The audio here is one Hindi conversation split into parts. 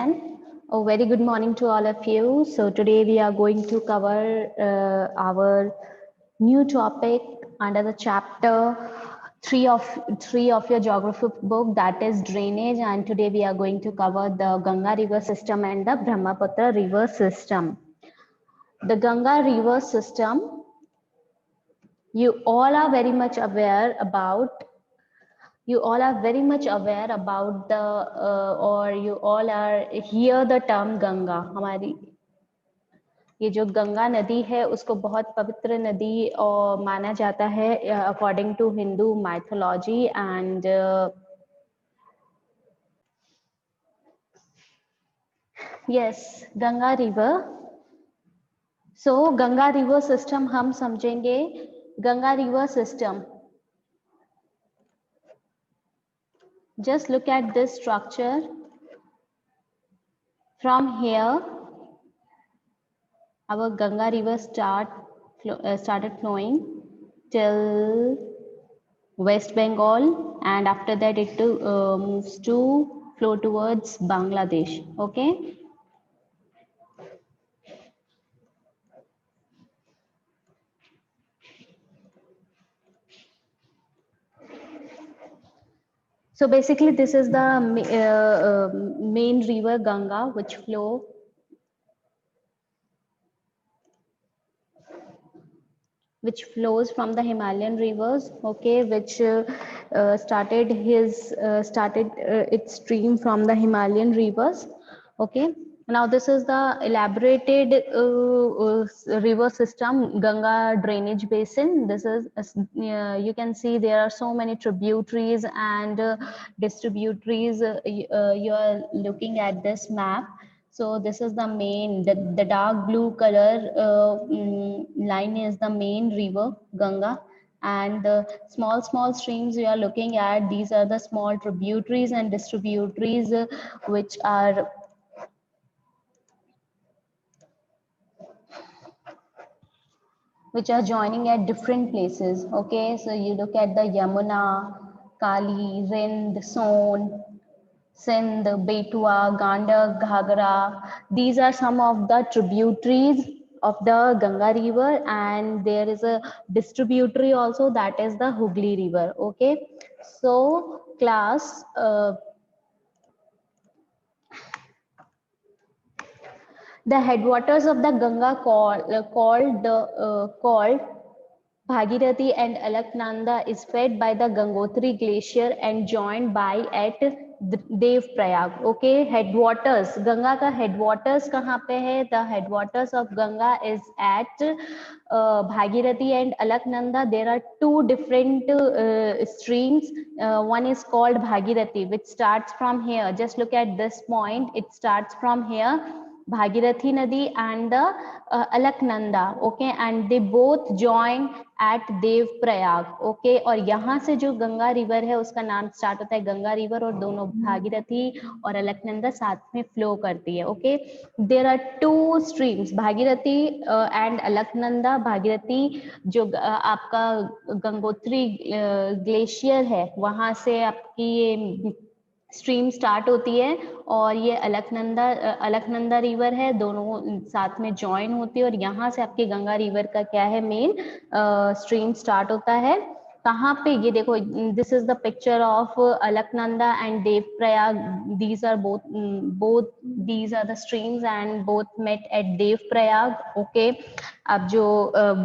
again. A very good morning to all of you. So today we are going to cover our new topic under the chapter three of your geography book, that is drainage. And today we are going to cover the Ganga river system and the Brahmaputra river system. The Ganga river system, you all are very much aware about. You all are very much aware about the or you all are hear the term Ganga. हमारी ये जो गंगा नदी है उसको बहुत पवित्र नदी और माना जाता है according to Hindu mythology and yes Ganga river. So Ganga river system हम समझेंगे. Ganga river system, just look at this structure. From here our Ganga river started flowing till West Bengal, and after that it moves to flow towards Bangladesh. Okay. So basically this is the main river Ganga which flows from the Himalayan rivers, okay, which started its stream from the Himalayan rivers, okay. Now this is the elaborated river system, Ganga drainage basin. This is you can see there are so many tributaries and distributaries. You are looking at this map. So this is the main, the dark blue color line is the main river Ganga, and the small streams you are looking at, these are the small tributaries and distributaries which are joining at different places. Okay, so you look at the Yamuna, Kali, Rind, Son, Sindh, Betua, Gandak, Ghagra. These are some of the tributaries of the Ganga river, and there is a distributary also, that is the Hooghly river. Okay, so class, the headwaters of the Ganga called Bhagirathi and Alaknanda is fed by the Gangotri glacier and joined by at Dev Prayag. Okay, headwaters, Ganga का headwaters कहाँ पे है? The headwaters of Ganga is at Bhagirathi and Alaknanda. There are two different streams. One is called Bhagirathi, which starts from here. Just look at this point. It starts from here. Bhagirathi Nadi and the Alaknanda, okay, and they both join at Dev Prayag, okay. और यहाँ से जो गंगा रिवर है उसका नाम स्टार्ट होता है गंगा रिवर, और दोनों भागीरथी और अलकनंदा साथ में फ्लो करती है. Okay, there are two streams, Bhagirathi and Alaknanda. Bhagirathi जो आपका गंगोत्री ग्लेशियर है वहां से आपकी ये स्ट्रीम स्टार्ट होती है, और ये अलकनंदा रिवर है, दोनों साथ में ज्वाइन होती है, और यहाँ से आपके गंगा रिवर का क्या है मेन स्ट्रीम स्टार्ट होता है. कहाँ पे? ये देखो, this is the picture of Alaknanda and Dev Prayag. These are both these are the streams and both met at Dev Prayag. Okay, अब जो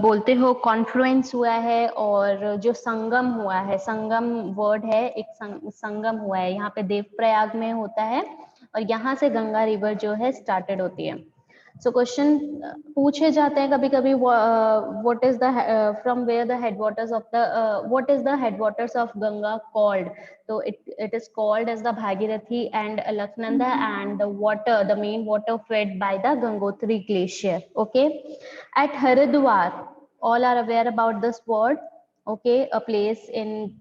बोलते हो कॉन्फ्लुएंस हुआ है और जो संगम हुआ है, संगम वर्ड है, एक संगम हुआ है यहाँ पे देव प्रयाग में होता है, और यहाँ से गंगा रिवर जो है स्टार्टेड होती है. सो क्वेश्चन पूछे जाते हैं कभी कभी, what is the from where the headwaters of the what is the headwaters of Ganga called? तो it is called as the Bhagirathi and Alaknanda, and the main water fed by the Gangotri glacier. Okay, at Haridwar, all are aware about this word. Okay, a place in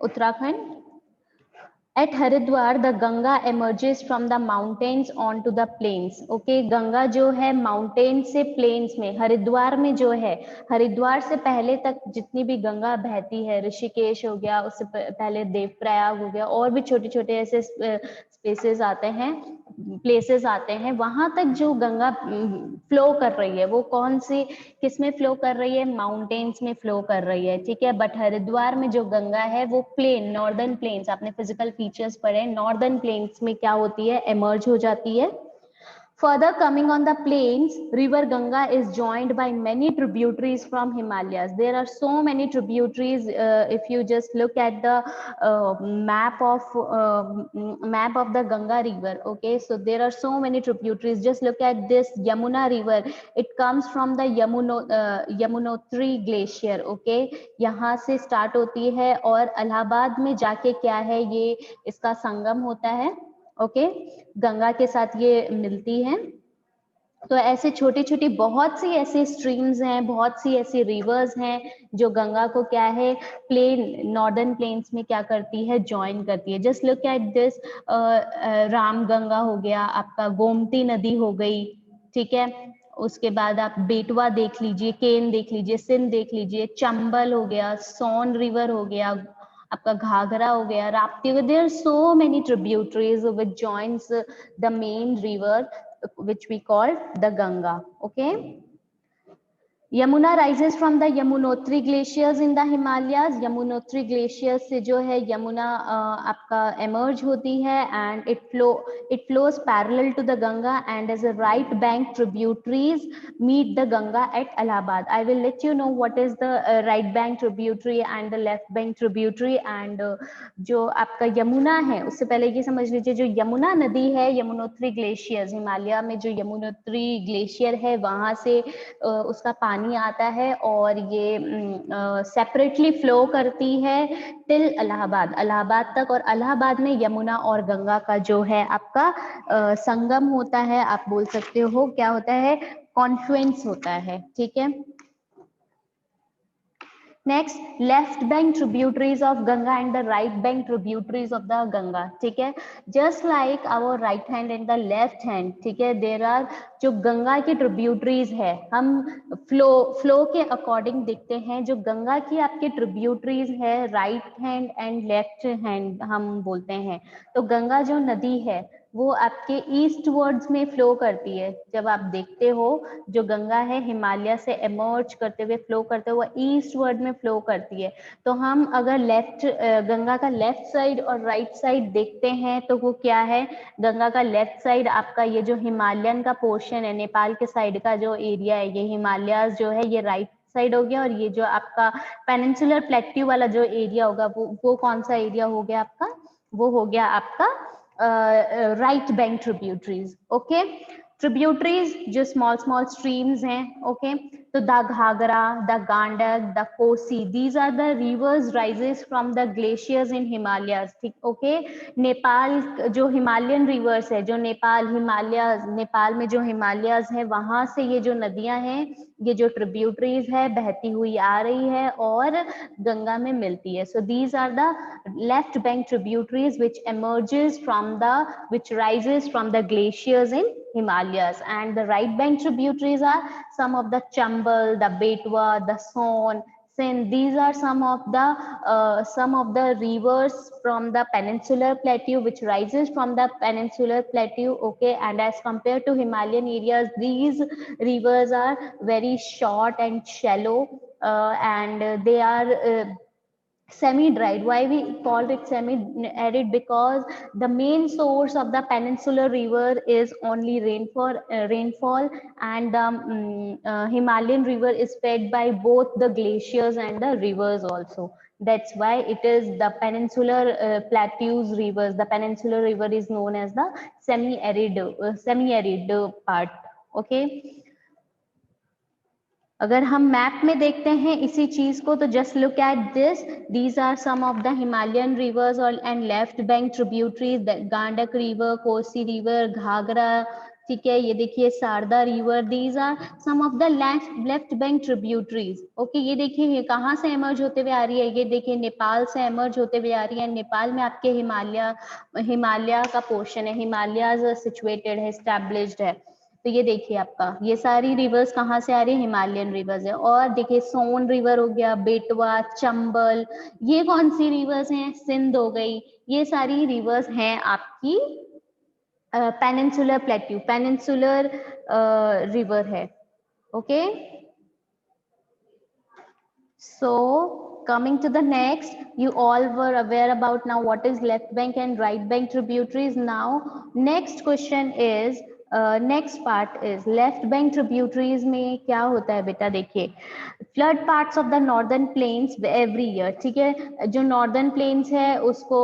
Uttarakhand. At Haridwar, the Ganga emerges from the mountains onto the plains. Okay, Ganga जो है माउंटेन से प्लेन्स में, हरिद्वार में जो है, हरिद्वार से पहले तक जितनी भी गंगा बहती है, ऋषिकेश हो गया, उससे पहले देवप्रयाग हो गया, और भी छोटे छोटे ऐसे स्पेसेस आते हैं, प्लेसेस आते हैं, वहां तक जो गंगा फ्लो कर रही है, वो कौन सी किस में फ्लो कर रही है? माउंटेन्स में फ्लो कर रही है, ठीक है। बट हरिद्वार में जो गंगा है वो प्लेन, नॉर्दर्न प्लेन्स, आपने फिजिकल फीचर्स पढ़े, नॉर्दर्न प्लेन्स में क्या होती है? एमर्ज हो जाती है। Further coming on the plains, river Ganga is joined by many tributaries from Himalayas. There are so many tributaries. If you just look at the map of the Ganga river, okay, so there are so many tributaries. Just look at this Yamuna river. It comes from the Yamunotri glacier, okay. यहाँ से start होती है और इलाहाबाद में जाके क्या है, ये इसका संगम होता है, ओके, गंगा के साथ ये मिलती है। तो ऐसे छोटी छोटी बहुत सी ऐसी स्ट्रीम्स हैं, बहुत सी ऐसी रिवर्स हैं जो गंगा को क्या है, प्लेन, नॉर्दर्न प्लेन्स में क्या करती है? ज्वाइन करती है। Just look at this, Ram Ganga हो गया आपका, गोमती नदी हो गई, ठीक है। उसके बाद आप बेटवा देख लीजिए, केन देख लीजिए, सिंध देख लीजिए, चंबल हो गया, सोन रिवर हो गया, आपका घाघरा हो गया, राप्ती हो गया। There are so many tributaries which joins the main river which we call the Ganga, okay. Yamuna rises from the Yamunotri glaciers in the Himalayas. Yamunotri glaciers से जो है यमुना आपका emerge होती है, and it flows parallel to the Ganga, and as a right bank tributaries meet the Ganga at Allahabad. I will let you know what is the right bank tributary and the left bank tributary. And जो आपका यमुना है, उससे पहले ये समझ लीजिए, जो यमुना नदी है, यमुनोत्री ग्लेशियर्स, हिमालय में जो यमुनोत्री ग्लेशियर है, वहां से उसका पानी आता है और ये सेपरेटली फ्लो करती है टिल इलाहाबाद, इलाहाबाद तक। और इलाहाबाद में यमुना और गंगा का जो है आपका संगम होता है, आप बोल सकते हो क्या होता है? कॉन्फ्लुएंस होता है, ठीक है। Next, left bank tributaries of Ganga and the right bank tributaries of the Ganga, ठीक है। Just like our right hand and the left hand, ठीक है, there are जो गंगा की ट्रिब्यूटरीज है, हम फ्लो के अकॉर्डिंग देखते हैं। जो गंगा की आपकी ट्रिब्यूटरीज है, right hand and left hand हम बोलते हैं। तो गंगा जो नदी है वो आपके ईस्ट वर्ड्स में फ्लो करती है। जब आप देखते हो जो गंगा है हिमालय से एमर्ज करते हुए फ्लो करते हुए ईस्ट वर्ड में फ्लो करती है। तो हम अगर गंगा का लेफ्ट साइड और राइट साइड देखते हैं तो वो क्या है? गंगा का लेफ्ट साइड आपका ये जो हिमालयन का पोर्शन है, नेपाल के साइड का जो एरिया है, ये हिमालयाज जो है ये राइट साइड हो गया। और ये जो आपका पेनिनसुलर प्लेट्यू वाला जो एरिया होगा वो कौन सा एरिया हो गया आपका? वो हो गया आपका right bank tributaries, okay. Tributaries जो स्मॉल स्ट्रीम्स हैं, ओके। तो the Ghaghara, the Gandak, the Kosi, these are the rivers rises from the glaciers in Himalayas, ठीक, ओके। नेपाल जो हिमालयन रिवर्स है, जो नेपाल में जो हिमालयाज है, वहां से ये जो नदियां हैं, ये जो ट्रिब्यूटरीज है बहती हुई आ रही है और गंगा में मिलती है। So these are the left bank tributaries which rises from the glaciers in Himalayas, and the right bank tributaries are some of the Chambal, the Betwa, the Son, Sindh. These are some of the rivers from the peninsular plateau which rises from the peninsular plateau, okay. And as compared to Himalayan areas, these rivers are very short and shallow, and they are semi-dried. Why we called it semi-arid? Because the main source of the peninsular river is only rainfall, and the Himalayan river is fed by both the glaciers and the rivers also. That's why it is the peninsular plateaus rivers. The peninsular river is known as the semi-arid part, okay. अगर हम मैप में देखते हैं इसी चीज को, तो just look at this, these are some of the Himalayan rivers और and left bank tributaries, Gandak river, Kosi river, Ghaghara, ठीक है, ये देखिए Sharda river, these are some of the left bank tributaries. Okay, ये देखिए ये कहाँ से एमर्ज होते हुए आ रही है, ये देखिए नेपाल से एमर्ज होते हुए आ रही है। नेपाल में आपके हिमालय का पोर्शन है, हिमालय सिचुएटेड है, एस्टैब्लिश्ड है। तो ये देखिए आपका ये सारी रिवर्स कहाँ से आ रही है, हिमालयन रिवर्स है। और देखिए सोन रिवर हो गया, बेटवा, चंबल, ये कौन सी रिवर्स हैं, सिंध हो गई, ये सारी रिवर्स हैं आपकी पेनिनसुलर प्लेट्यू, पेनिनसुलर रिवर है। Okay, so coming to the next, you all were aware about now what is left bank and right bank tributaries. Now next question is next part is left bank tributaries में क्या होता है बेटा, देखिए flood parts of the northern plains every year. ठीक है, जो नॉर्दर्न प्लेन्स है उसको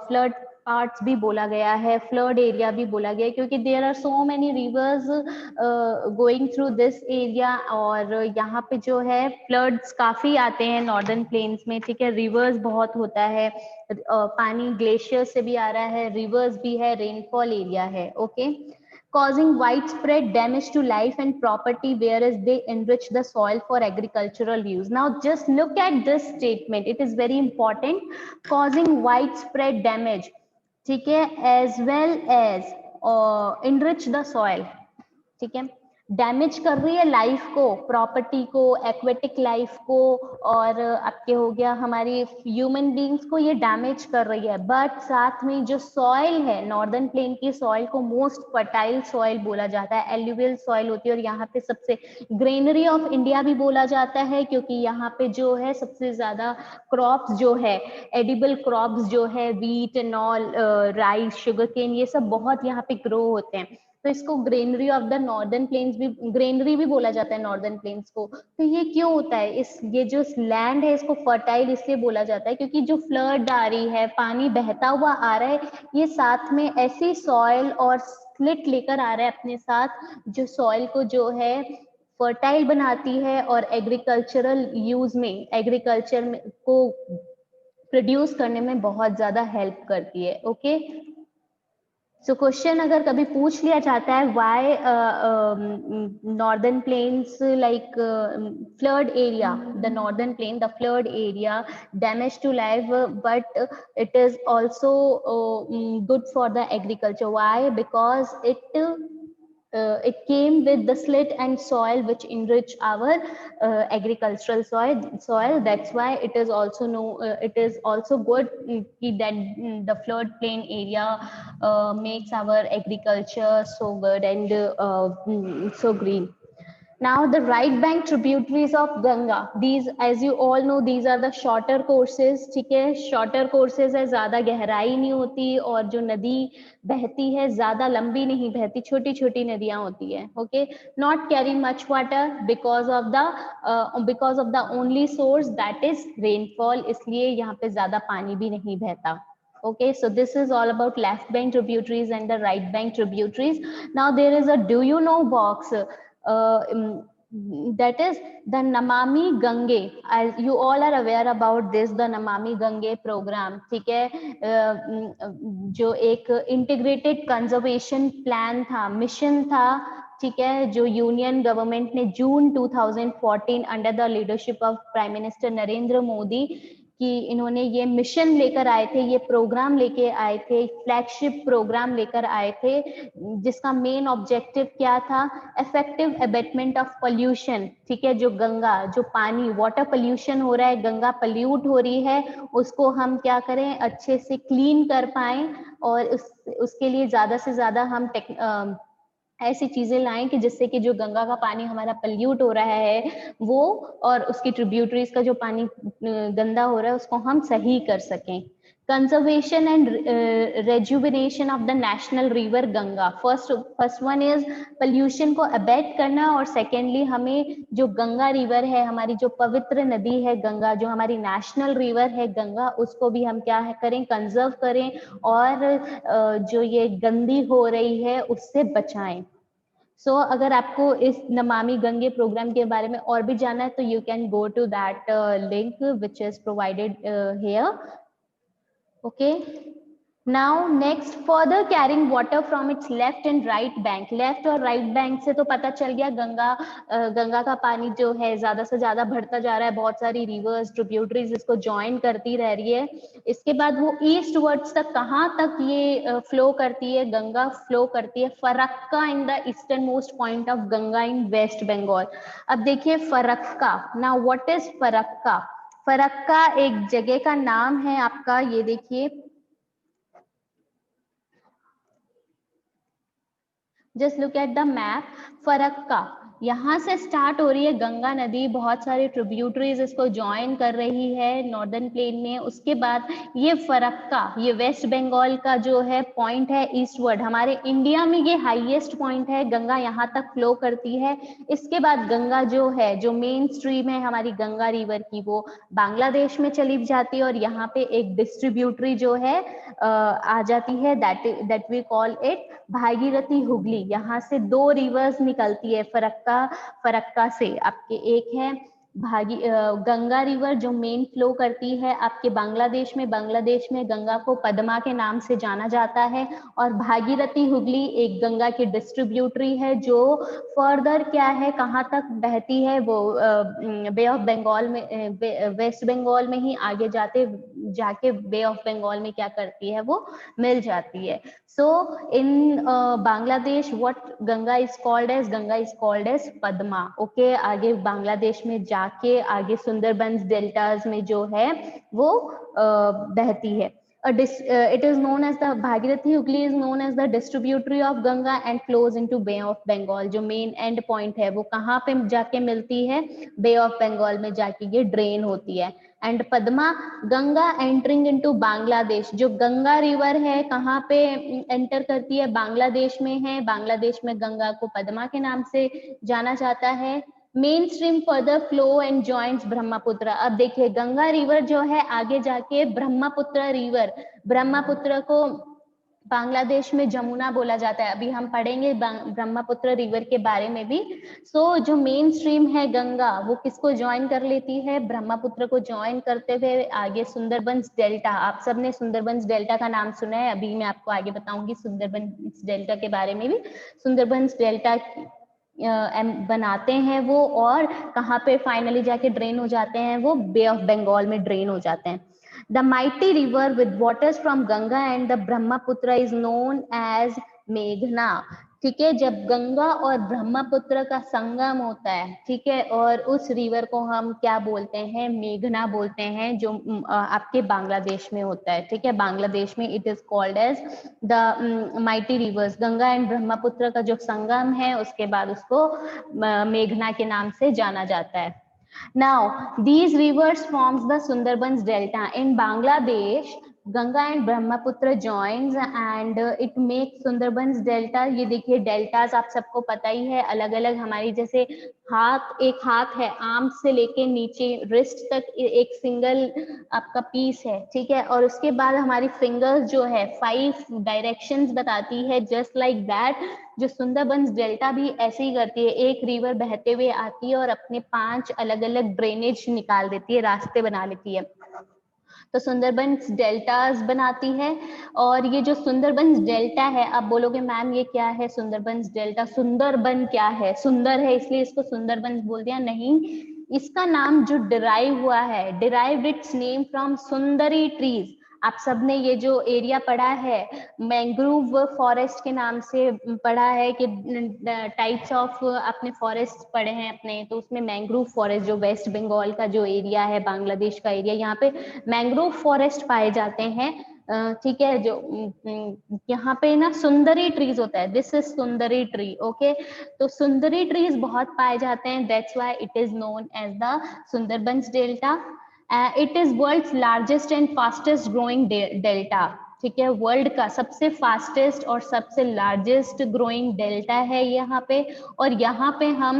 फ्लड पार्ट्स भी बोला गया है, फ्लड एरिया भी बोला गया है, क्योंकि there are so many rivers going through this area, और यहाँ पे जो है फ्लड्स काफी आते हैं नॉर्दर्न प्लेन्स में। ठीक है, रिवर्स बहुत होता है, पानी ग्लेशियर से भी आ रहा है, रिवर्स भी है, रेनफॉल एरिया है। Okay, causing widespread damage to life and property, whereas they enrich the soil for agricultural use. Now just look at this statement, it is very important, causing widespread damage, ठीक है, as well as enrich the soil। ठीक है, डैमेज कर रही है लाइफ को, प्रॉपर्टी को, एक्वेटिक लाइफ को, और आपके हो गया हमारी ह्यूमन बींग्स को ये डैमेज कर रही है। बट साथ में जो सॉइल है, नॉर्दर्न प्लेन की सॉइल को मोस्ट फर्टाइल सॉइल बोला जाता है, एल्यूवियल सॉइल होती है, और यहाँ पे सबसे ग्रेनरी ऑफ इंडिया भी बोला जाता है, क्योंकि यहाँ पे जो है सबसे ज्यादा क्रॉप्स जो है, एडिबल क्रॉप्स जो है, wheat and all, rice, sugar cane, ये सब बहुत यहाँ पे ग्रो होते हैं। तो इसको granary of the northern plains भी, ग्रेनरी भी बोला जाता है नॉर्दर्न प्लेन्स को। तो ये क्यों होता है, इस ये जो लैंड है इसको फर्टाइल इसलिए बोला जाता है क्योंकि जो फ्लड आ रही है, पानी बहता हुआ आ रहा है, ये साथ में ऐसी सॉइल और स्लिट लेकर आ रहा है अपने साथ, जो सॉइल को जो है फर्टाइल बनाती है और एग्रीकल्चरल यूज में, एग्रीकल्चर में को प्रोड्यूस करने में बहुत ज्यादा हेल्प करती है। ओके, सो क्वेश्चन अगर कभी पूछ लिया जाता है why northern plains like flood area, the northern plain, the flood area damage to life, but it is also good for the agriculture, why, because it came with the slit and soil which enrich our agricultural soil. That's why it is also it is also good that the flood plain area makes our agriculture so good and so green. Now the right bank tributaries of Ganga, these as you all know these are the shorter courses। ठीक है, shorter courses है, ज्यादा गहराई नहीं होती, और जो नदी बहती है ज्यादा लंबी नहीं बहती, छोटी छोटी नदियां होती है। Okay, not carry much water because of the only source that is rainfall, इसलिए यहाँ पे ज्यादा पानी भी नहीं बहता। Okay, so this is all about left bank tributaries and the right bank tributaries. Now there is a do you know box, that is the Namami Gange, as you all are aware about this, the Namami Gange program। ठीक है, जो एक इंटीग्रेटेड कंजर्वेशन प्लान था, मिशन था, ठीक है, जो यूनियन गवर्नमेंट ने जून 2014 under the leadership of prime minister Narendra Modi कि इन्होंने ये मिशन लेकर आए थे, ये प्रोग्राम लेके आए थे, फ्लैगशिप प्रोग्राम लेकर आए थे, जिसका मेन ऑब्जेक्टिव क्या था, इफेक्टिव अबेटमेंट ऑफ पोल्यूशन। ठीक है, जो गंगा, जो पानी, वाटर पोल्यूशन हो रहा है, गंगा पोल्यूट हो रही है, उसको हम क्या करें, अच्छे से क्लीन कर पाए, और उसके लिए ज्यादा से ज्यादा हम ऐसी चीजें लाएं कि जिससे कि जो गंगा का पानी हमारा पल्यूट हो रहा है वो, और उसकी ट्रिब्यूटरीज का जो पानी गंदा हो रहा है उसको हम सही कर सकें। Conservation and rejuvenation of the national river Ganga, first one is pollution को अबेट करना, और सेकेंडली हमें जो गंगा रिवर है, हमारी जो पवित्र नदी है गंगा, जो हमारी नेशनल रिवर है गंगा, उसको भी हम क्या करें, कंजर्व करें, और जो ये गंदी हो रही है उससे बचाएं। सो अगर आपको इस नमामि गंगे प्रोग्राम के बारे में और भी जानना है तो you can go to that link which is provided here. Okay, now next, further carrying water from its left and right bank. Left और राइट बैंक से तो पता चल गया गंगा का पानी जो है ज्यादा से ज्यादा बढ़ता जा रहा है, बहुत सारी रिवर्स ट्रिब्यूटरीज इसको ज्वाइन करती रह रही है। इसके बाद वो ईस्ट वर्ड्स तक कहाँ तक ये फ्लो करती है, गंगा फ्लो करती है Farakka in the eastern most point of Ganga in West Bengal. अब देखिए Farakka, now what is Farakka? Farakka एक जगह का नाम है आपका, ये देखिए, just look at the map. Farakka यहाँ से स्टार्ट हो रही है गंगा नदी, बहुत सारे ट्रिब्यूटरीज इसको ज्वाइन कर रही है नॉर्दर्न प्लेन में। उसके बाद ये फरक्का, ये वेस्ट बंगाल का जो है पॉइंट है ईस्टवर्ड, हमारे इंडिया में ये हाईएस्ट पॉइंट है, गंगा यहाँ तक फ्लो करती है। इसके बाद गंगा जो है, जो मेन स्ट्रीम है हमारी गंगा रिवर की, वो बांग्लादेश में चली जाती है और यहाँ पे एक डिस्ट्रीब्यूटरी जो है आ जाती है, that we call it Bhagirathi Hooghly. यहाँ से दो रिवर्स निकलती है फरक्का से आपके, एक है गंगा रिवर जो मेन फ्लो करती है आपके बांग्लादेश में गंगा को पद्मा के नाम से जाना जाता है, और भागीरथी हुगली एक गंगा की डिस्ट्रीब्यूटरी है जो फर्दर क्या है, कहाँ तक बहती है, वो बे ऑफ बंगाल में, वेस्ट बंगाल में ही आगे जाके बे ऑफ बंगाल में क्या करती है, वो मिल जाती है। So in Bangladesh, what Ganga is called as Padma. Okay, आगे बांग्लादेश में जाके आगे सुंदरबंस डेल्टास में जो है वो बहती है। It is known as the Bhagirathi Hooghly is known as the distributary of Ganga and flows into Bay of Bengal. जो मेन एंड पॉइंट है वो कहाँ पे जाके मिलती है, बे ऑफ बंगाल में जाके ये ड्रेन होती है। And Padma, Ganga entering into Bangladesh, जो गंगा रिवर है कहाँ पे एंटर करती है, बांग्लादेश में है, बांग्लादेश में गंगा को पद्मा के नाम से जाना जाता है। Main stream further flow and joints Brahmaputra. अब देखिए गंगा रिवर जो है आगे जाके ब्रह्मपुत्र रिवर, ब्रह्मपुत्र को बांग्लादेश में जमुना बोला जाता है, अभी हम पढ़ेंगे ब्रह्मपुत्र रिवर के बारे में भी। जो मेन स्ट्रीम है गंगा, वो किसको ज्वाइन कर लेती है, ब्रह्मपुत्र को ज्वाइन करते हुए आगे सुंदरबंस डेल्टा, आप सबने सुंदरबंस डेल्टा का नाम सुना है, अभी मैं आपको आगे बताऊंगी सुंदरबंस डेल्टा के बारे में भी। सुंदरबंस डेल्टा बनाते हैं वो, और कहाँ पे फाइनली जाके ड्रेन हो जाते हैं, वो बे ऑफ बंगाल में ड्रेन हो जाते हैं। The mighty river with waters from Ganga and the Brahmaputra is known as मेघना। ठीक है, जब गंगा और ब्रह्मपुत्र का संगम होता है, ठीक है, और उस रिवर को हम क्या बोलते हैं, मेघना बोलते हैं, जो आपके बांग्लादेश में होता है। ठीक है, बांग्लादेश में it is called as the mighty rivers. Ganga and Brahmaputra का जो संगम है उसके बाद उसको मेघना के नाम से जाना जाता है। Now, these rivers forms the Sundarbans Delta. In Bangladesh, Ganga and Brahmaputra joins and it makes Sundarbans Delta. ये देखिए डेल्टास आप सबको पता ही है, अलग अलग हमारी जैसे एक हाथ है, आर्म से लेके नीचे रिस्ट तक एक सिंगल आपका पीस है, ठीक है, और उसके बाद हमारी फिंगर्स जो है 5 डायरेक्शंस बताती है, जस्ट लाइक दैट जो सुंदरबंस डेल्टा भी ऐसे ही करती है, एक रिवर बहते हुए आती है और अपने 5 अलग अलग ड्रेनेज निकाल देती है, रास्ते बना लेती है, तो सुंदरबंस डेल्टास बनाती है। और ये जो सुंदरबंस डेल्टा है, आप बोलोगे मैम ये क्या है सुंदरबंस डेल्टा, सुंदरबन क्या है, सुंदर है इसलिए इसको सुंदरबंस बोल दिया, नहीं, इसका नाम जो डिराइव हुआ है, derived it's name from Sundari trees. आप सबने ये जो एरिया पढ़ा है मैंग्रोव फॉरेस्ट के नाम से पढ़ा है कि टाइप्स ऑफ अपने फॉरेस्ट पढ़े हैं अपने, तो उसमें मैंग्रोव फॉरेस्ट जो वेस्ट बंगाल का जो एरिया है, बांग्लादेश का एरिया, यहाँ पे मैंग्रोव फॉरेस्ट पाए जाते हैं। ठीक है, जो यहाँ पे ना सुंदरी ट्रीज होता है, this is sundari tree. Okay, तो सुंदरी ट्रीज बहुत पाए जाते हैं, that's why it is known as the Sundarbans delta. It is world's largest and fastest growing delta. ठीक है, वर्ल्ड का सबसे फास्टेस्ट और सबसे लार्जेस्ट ग्रोइंग डेल्टा है यहाँ पे। और यहाँ पे हम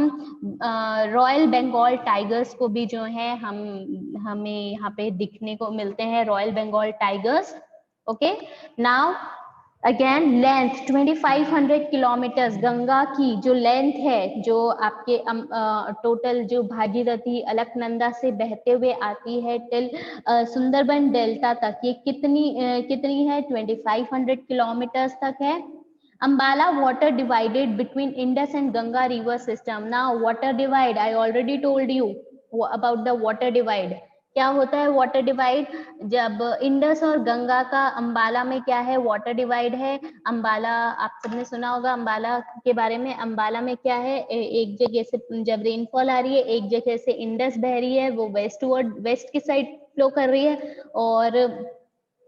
रॉयल बंगाल टाइगर्स को भी जो है हमें यहाँ पे दिखने को मिलते हैं, royal Bengal tigers. Okay, now again length 2500 kilometres, Ganga की जो लेंथ है, जो आपके टोटल जो भागीरथी अलकनंदा से बहते हुए आती है टिल सुंदरबन डेल्टा तक, ये कितनी है? 2500 किलोमीटर्स तक है। Ambala water divided between Indus and Ganga river system. Now water divide, I already told you about the water divide. क्या होता है वाटर डिवाइड? जब इंडस और गंगा का अंबाला में क्या है, वाटर डिवाइड है। अंबाला आप सबने सुना होगा अंबाला के बारे में। अंबाला में क्या है, एक जगह से जब रेनफॉल आ रही है, एक जगह से इंडस बह रही है, वो वेस्ट की साइड फ्लो कर रही है, और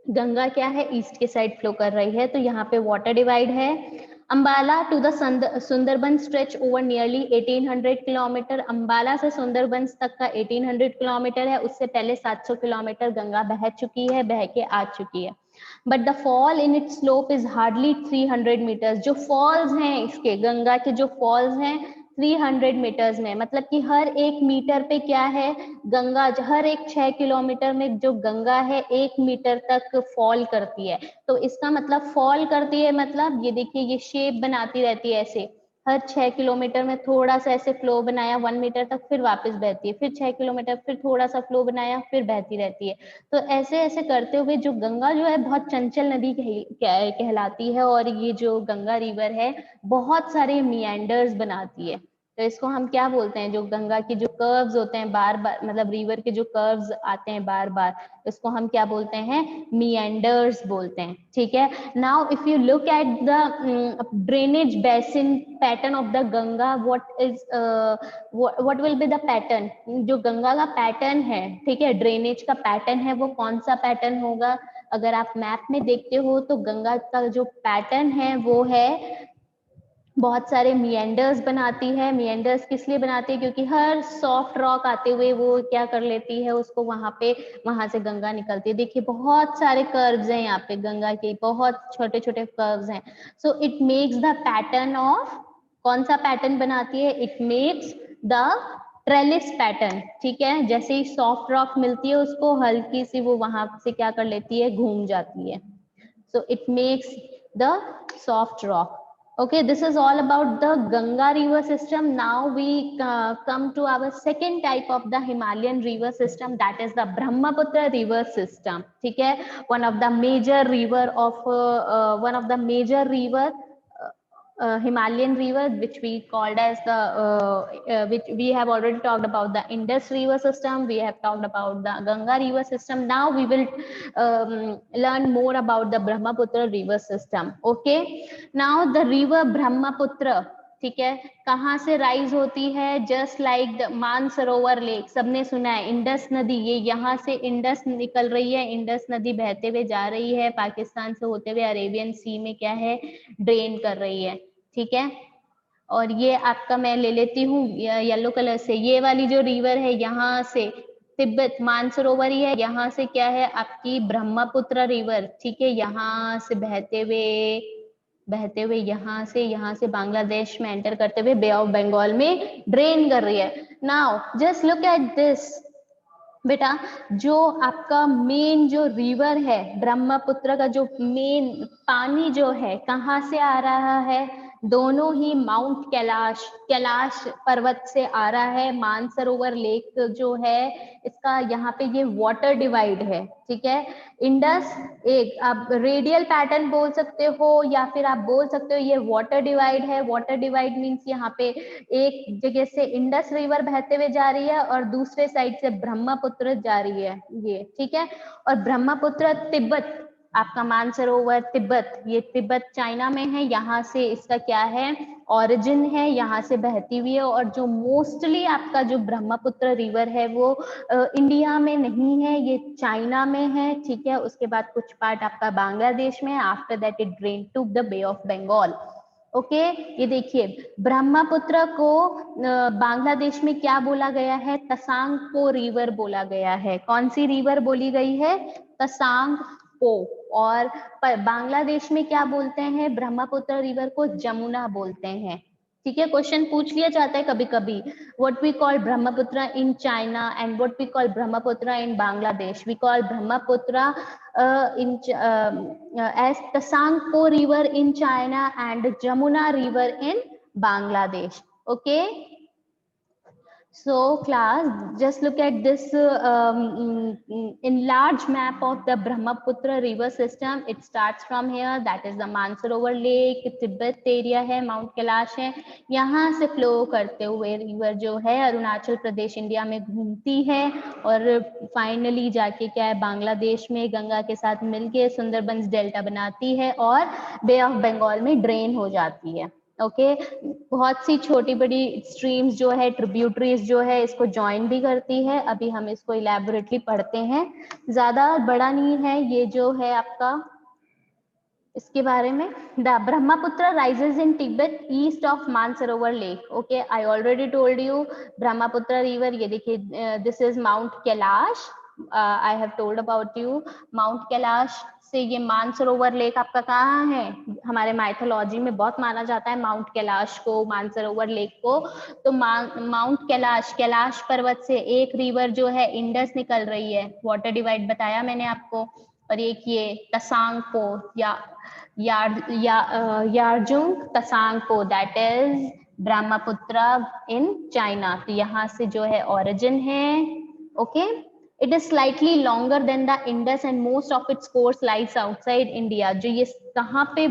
गंगा क्या है, ईस्ट के साइड फ्लो कर रही है। तो यहाँ पे वाटर डिवाइड है। Ambala to the Sundarban stretch over nearly 1800 kilometre. Ambala से सुंदरबन तक का 1800 किलोमीटर है। उससे पहले 700 किलोमीटर गंगा बह चुकी है, बह के आ चुकी है। But the fall in it slope is hardly 300 metres. जो फॉल्स हैं इसके, गंगा के जो फॉल्स हैं 300 मीटर्स में, मतलब कि हर एक मीटर पे क्या है, गंगा हर एक 6 किलोमीटर में जो गंगा है 1 मीटर तक फॉल करती है। तो इसका मतलब फॉल करती है, मतलब ये देखिए ये शेप बनाती रहती है ऐसे, हर 6 किलोमीटर में थोड़ा सा ऐसे फ्लो बनाया 1 मीटर तक, फिर वापस बहती है, फिर 6 किलोमीटर फिर थोड़ा सा फ्लो बनाया, फिर बहती रहती है। तो ऐसे ऐसे करते हुए जो गंगा जो है बहुत चंचल नदी कहलाती है, और ये जो गंगा रिवर है बहुत सारे मियांडर्स बनाती है। तो इसको हम क्या बोलते हैं, जो गंगा की जो कर्व्स होते हैं बार बार, मतलब रिवर के जो कर्व्स आते हैं बार बार, इसको हम क्या बोलते हैं, मियांडर्स बोलते हैं। ठीक है। Now if you look at the drainage basin pattern of the Ganga, what will be the pattern? जो गंगा का पैटर्न है, ठीक है, ड्रेनेज का पैटर्न है, वो कौन सा पैटर्न होगा? अगर आप मैप में देखते हो तो गंगा का जो पैटर्न है वो है, बहुत सारे मियंडर्स बनाती है। मियंडर्स किस लिए बनाती है? क्योंकि हर सॉफ्ट रॉक आते हुए वो क्या कर लेती है, उसको वहां से गंगा निकलती है। देखिए बहुत सारे कर्व्स हैं यहाँ पे, गंगा के बहुत छोटे छोटे कर्व्स हैं। So it makes the pattern of, कौन सा पैटर्न बनाती है? It makes the trellis pattern. ठीक है, जैसे ही सॉफ्ट रॉक मिलती है उसको हल्की सी वो वहां से क्या कर लेती है, घूम जाती है। So it makes the soft rock. Okay, this is all about the Ganga river system. Now we come to our second type of the Himalayan river system, that is the Brahmaputra river system. ठीक है, one of the major river Himalayan river, which we called as which we have already talked about the Indus river system, we have talked about the Ganga river system. Now we will learn more about the Brahmaputra river system. Okay, now the river Brahmaputra, ठीक है, कहाँ से राइज होती है? Just like the Mansarovar lake, सबने सुना है। इंडस नदी, ये यहाँ से इंडस निकल रही है, इंडस नदी बहते हुए जा रही है, पाकिस्तान से होते हुए अरेबियन सी में क्या है, ड्रेन कर रही है। ठीक है, और ये आपका मैं ले लेती हूँ येलो कलर से, ये वाली जो रिवर है यहाँ से तिब्बत मानसरोवर ही है, यहाँ से क्या है आपकी ब्रह्मपुत्र रिवर। ठीक है, यहाँ से बहते हुए यहाँ से बांग्लादेश में एंटर करते हुए बे ऑफ बंगाल में ड्रेन कर रही है। Now just look at this बेटा, जो आपका मेन जो रिवर है ब्रह्मपुत्र का, जो मेन पानी जो है कहाँ से आ रहा है? दोनों ही माउंट कैलाश पर्वत से आ रहा है। मानसरोवर लेक जो है इसका यहाँ पे ये वाटर डिवाइड है। ठीक है, इंडस एक आप रेडियल पैटर्न बोल सकते हो, या फिर आप बोल सकते हो ये वाटर डिवाइड है। वाटर डिवाइड मीन्स यहाँ पे एक जगह से इंडस रिवर बहते हुए जा रही है और दूसरे साइड से ब्रह्मपुत्र जा रही है ये। ठीक है, और ब्रह्मपुत्र तिब्बत, आपका मानसरोवर तिब्बत, ये तिब्बत चाइना में है, यहाँ से इसका क्या है, ओरिजिन है, यहाँ से बहती हुई है। और जो मोस्टली आपका जो ब्रह्मपुत्र रिवर है वो इंडिया में नहीं है, ये चाइना में है। ठीक है, उसके बाद कुछ पार्ट आपका बांग्लादेश में है। After that it drain to the Bay of Bengal. Okay, ये देखिए ब्रह्मपुत्र को बांग्लादेश में क्या बोला गया है? तसांग पो रिवर बोला गया है। कौन सी रिवर बोली गई है? तसांग पो। और बांग्लादेश में क्या बोलते हैं? ब्रह्मपुत्र रिवर को जमुना बोलते हैं। ठीक है, क्वेश्चन पूछ लिया जाता है कभी कभी, what we call Brahmaputra in China and what we call Brahmaputra in Bangladesh. We call Brahmaputra as Tasangpo River in China and Jamuna River in Bangladesh. Okay. So class, just look at this enlarged map of the Brahmaputra river system. It starts from here, that is the Mansarovar Lake, Tibet area है, Mount Kailash है, यहाँ से फ्लो करते हुए रिवर जो है अरुणाचल प्रदेश इंडिया में घूमती है और फाइनली जाके क्या है बांग्लादेश में गंगा के साथ मिलके सुंदरबंस डेल्टा बनाती है और बे ऑफ बंगाल में ड्रेन हो जाती है. ओके बहुत सी छोटी बड़ी स्ट्रीम्स जो है ट्रिब्यूटरीज जो है इसको ज्वाइन भी करती है. अभी हम इसको इलेबोरेटली पढ़ते हैं, ज्यादा बड़ा नहीं है ये जो है आपका इसके बारे में. The Brahmaputra rises in Tibet east of Mansarovar lake. Okay I already told you Brahmaputra river. ये देखिए this is mount Kailash. I have told about you mount Kailash से ये मानसरोवर लेक आपका कहाँ है, हमारे माइथोलॉजी में बहुत माना जाता है माउंट कैलाश को, मानसरोवर लेक को. तो माउंट कैलाश, कैलाश पर्वत से एक रिवर जो है इंडस निकल रही है, वाटर डिवाइड बताया मैंने आपको. और एक ये Tsangpo Yarlung Tsangpo that is Brahmaputra in China. तो यहाँ से जो है ओरिजिन है. Okay It is slightly longer than the Indus and most of its course lies outside India. जो ये कहाँ पे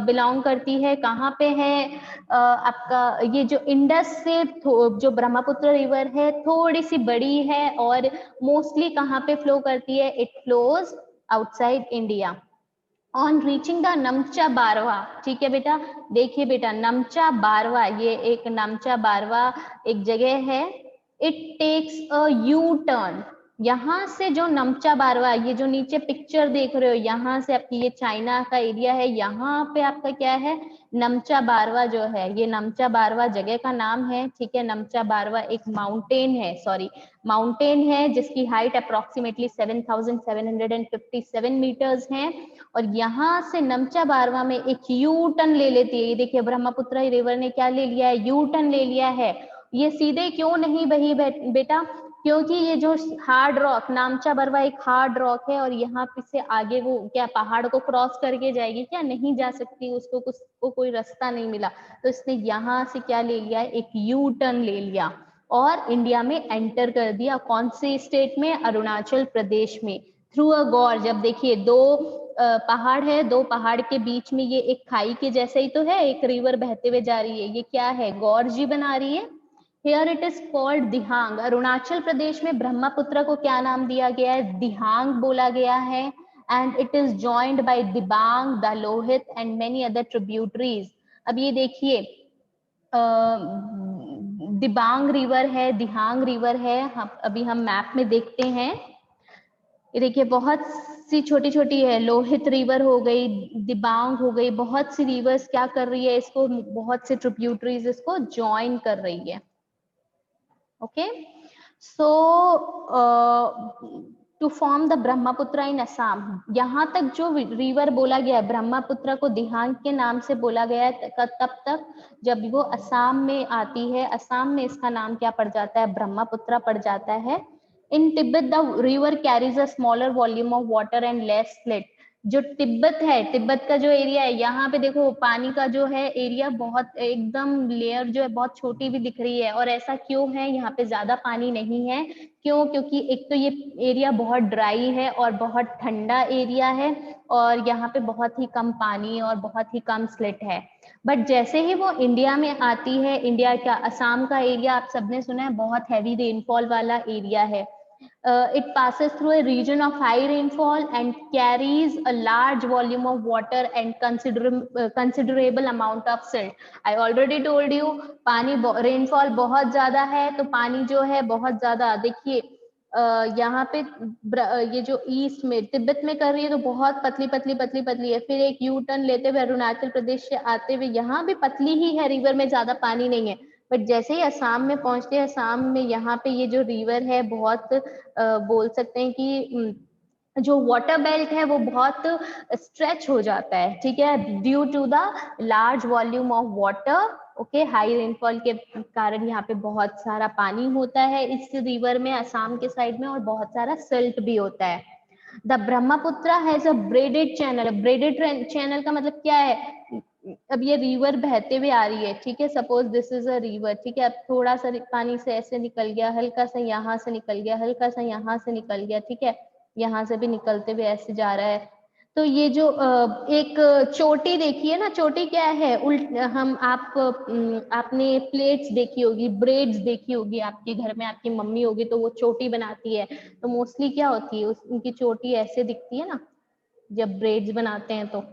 बिलोंग करती है, कहाँ पे है आपका ये जो इंडस से जो ब्रह्मपुत्र रिवर है थोड़ी सी बड़ी है और मोस्टली कहाँ पे फ्लो करती है, it flows outside India. On reaching the Namcha Barwa. ठीक है बेटा, देखिए बेटा नमचा बारवा, ये एक नमचा बारवा एक जगह है. It takes a U turn. यहाँ से जो नमचा बारवा, ये जो नीचे पिक्चर देख रहे हो यहाँ से आपकी ये चाइना का एरिया है, यहाँ पे आपका क्या है नमचा बारवा जो है, ये नमचा बारवा जगह का नाम है. ठीक है, नमचा बारवा एक माउंटेन है, सॉरी माउंटेन है जिसकी हाइट अप्रोक्सीमेटली 7,757 मीटर्स है. और यहाँ से नमचा बारवा में एक यू टर्न ले लेती है. ये देखिए ब्रह्मपुत्र रिवर ने क्या ले लिया है, यू टर्न ले लिया है. ये सीधे क्यों नहीं बही बेटा, क्योंकि ये जो हार्ड रॉक, नामचा बरवा एक हार्ड रॉक है और यहाँ पे से आगे वो क्या पहाड़ को क्रॉस करके जाएगी क्या, नहीं जा सकती, उसको कुछ को कोई रास्ता नहीं मिला. तो इसने यहाँ से क्या ले लिया, एक यू टर्न ले लिया और इंडिया में एंटर कर दिया. कौन से स्टेट में, अरुणाचल प्रदेश में, थ्रू अ गॉर्ज. अब देखिए दो पहाड़ है, दो पहाड़ के बीच में ये एक खाई के जैसा ही तो है, एक रिवर बहते हुए जा रही है, ये क्या है गॉर्ज ही बना रही है. Here it is called दिहांग. अरुणाचल प्रदेश में ब्रह्मपुत्र को क्या नाम दिया गया है, दिहांग बोला गया है. And it is joined by Dibang, the Lohit and many other tributaries. अब ये देखिए दिबांग रिवर है, दिहांग रिवर है. अभी हम मैप में देखते हैं. ये देखिए बहुत सी छोटी छोटी है, लोहित रिवर हो गई, दिबांग हो गई, बहुत सी रिवर्स क्या कर रही है इसको, बहुत से ट्रिब्यूटरीज इसको ज्वाइन कर रही है. Okay, so to form the Brahmaputra in Assam, यहाँ तक जो रिवर बोला गया है ब्रह्मपुत्र को दिहांग के नाम से बोला गया है तब तक जब वो असम में आती है, असम में इसका नाम क्या पड़ जाता है, ब्रह्मपुत्र पड़ जाता है. In Tibet the river carries a smaller volume of water and less silt. जो तिब्बत है, तिब्बत का जो एरिया है यहाँ पे देखो पानी का जो है एरिया बहुत एकदम लेयर जो है बहुत छोटी भी दिख रही है. और ऐसा क्यों है, यहाँ पे ज्यादा पानी नहीं है, क्यों, क्योंकि एक तो ये एरिया बहुत ड्राई है और बहुत ठंडा एरिया है और यहाँ पे बहुत ही कम पानी और बहुत ही कम स्लिट है. बट जैसे ही वो इंडिया में आती है, इंडिया का असम का एरिया आप सबने सुना है बहुत हैवी रेनफॉल वाला एरिया है. It passes through a region of high rainfall and carries a large volume of water and considerable amount of silt. I already told you पानी रेनफॉल बहुत ज्यादा है तो पानी जो है बहुत ज्यादा. देखिए यहाँ पे ये जो ईस्ट में तिब्बत में कर रही है तो बहुत पतली पतली पतली पतली है, फिर एक यू टर्न लेते हुए अरुणाचल प्रदेश से आते हुए यहाँ भी पतली ही है, रिवर में ज्यादा पानी नहीं है. बट जैसे ही असम में पहुंचते हैं, असम में यहाँ पे ये जो रिवर है बहुत बोल सकते हैं कि जो वाटर बेल्ट है वो बहुत स्ट्रेच हो जाता है. ठीक है, due to the large volume of water. Okay, high rainfall के कारण यहाँ पे बहुत सारा पानी होता है इस रिवर में, असम के साइड में, और बहुत सारा सिल्ट भी होता है. The Brahmaputra has a braided channel. Braided channel का मतलब क्या है? अब ये रिवर बहते हुए आ रही है, ठीक है, suppose this is a river, ठीक है, अब थोड़ा सा पानी से ऐसे निकल गया, हल्का सा यहाँ से निकल गया, हल्का सा यहाँ से निकल गया, ठीक है, यहाँ से भी निकलते हुए ऐसे जा रहा है। तो ये जो एक चोटी देखी है ना, चोटी क्या है? उल्ट हम आपने प्लेट्स देखी होगी, ब्रेड्स देखी होगी, आपके घर में आपकी मम्मी होगी तो वो चोटी बनाती है, तो मोस्टली क्या होती है उनकी चोटी ऐसे दिखती है ना जब ब्रेड्स बनाते हैं, तो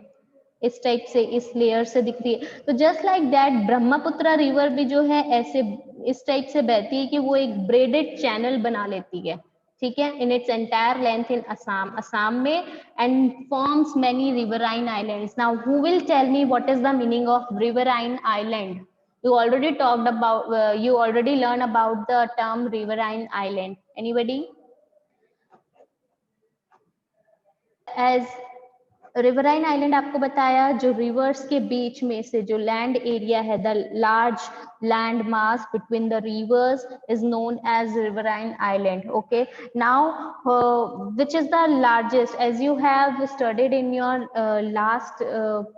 इस टाइप से, इस लेयर से दिखती है। तो just like that Brahmaputra river भी जो है ऐसे इस टाइप से बहती है कि वो एक ब्रेडेड चैनल बना लेती है, ठीक है, in its entire length in Assam, Assam में, and forms many riverine islands. Now who will tell me what is the meaning of riverine island? You already talked about, you already learned about the term riverine island. Anybody? As riverine island आपको बताया, जो रिवर्स के बीच में से जो लैंड एरिया है, the large land mass between the rivers is known as riverine island. Okay, now which is the largest, as you have studied in your last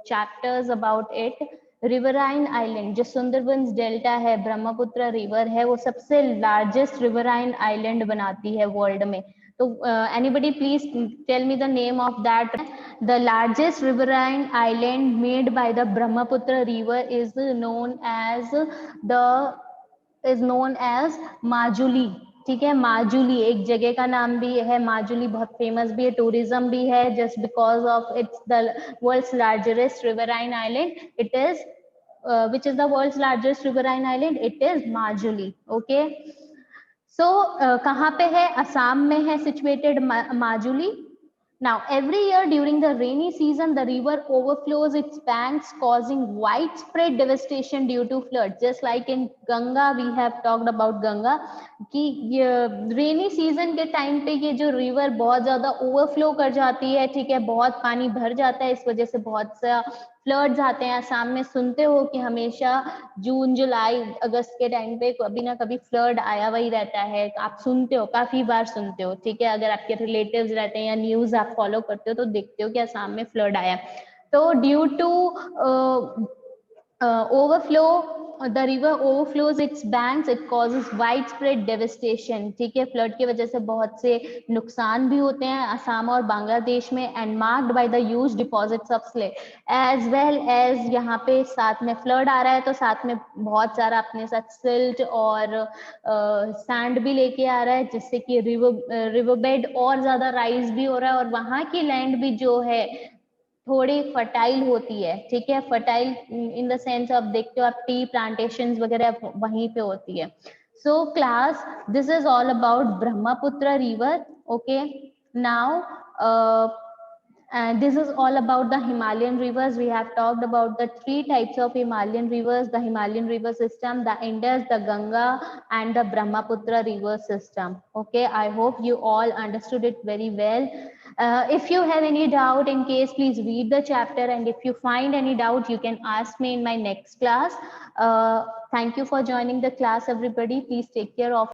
chapters about it, riverine island जो सुंदरबंस डेल्टा है, ब्रह्मपुत्र रिवर है, वो सबसे लार्जेस्ट रिवराइन आइलैंड बनाती है वर्ल्ड में। तो anybody please tell me the name of that. The largest riverine island made by the Brahmaputra river is known as Majuli, ठीक है, माजुली एक जगह का नाम भी है, माजुली बहुत फेमस भी है, टूरिज्म भी है, just because of its the world's largest riverine island, it is which is the world's largest riverine island, it is Majuli. Okay, so कहाँ पे है? असम में है situated Majuli. Now, every year during the rainy season, the river overflows its banks, causing widespread devastation due to floods. Just like in Ganga, we have talked about Ganga, कि रेनी सीजन के टाइम पे ये जो रिवर बहुत ज्यादा ओवरफ्लो कर जाती है, ठीक है, बहुत पानी भर जाता है, इस वजह से बहुत सा फ्लड्स आते हैं। असम में सुनते हो कि हमेशा जून जुलाई अगस्त के टाइम पे कभी ना कभी फ्लड आया हुआ ही रहता है, आप सुनते हो, काफी बार सुनते हो, ठीक है, अगर आपके रिलेटिव्स रहते हैं या न्यूज आप फॉलो करते हो तो देखते हो कि असम में फ्लड आया। तो due to overflow, the river overflows its banks, it causes widespread devastation, ठीक है, फ्लड की वजह से बहुत से नुकसान भी होते हैं असम और बांग्लादेश में, and marked by the huge deposits of clay, as well as यहाँ पे साथ में फ्लड आ रहा है तो साथ में बहुत सारा अपने साथ सिल्ट और सैंड भी लेके आ रहा है, जिससे कि रिवर बेड और ज्यादा राइज भी हो रहा है, और वहां की लैंड भी जो है थोड़ी फर्टाइल होती है, ठीक है, fertile in the sense of, देखते हो आप टी प्लांटेशन वगैरह वहीं पे होती है। So class, this is all about Brahmaputra river. Okay, now and this is all about the Himalayan rivers. We have talked about the three types of Himalayan rivers: the Himalayan river system, the Indus, the Ganga, and the Brahmaputra river system. Okay, I hope you all understood it very well. If you have any doubt, in case, please read the chapter, and if you find any doubt, you can ask me in my next class. Thank you for joining the class, everybody. Please take care of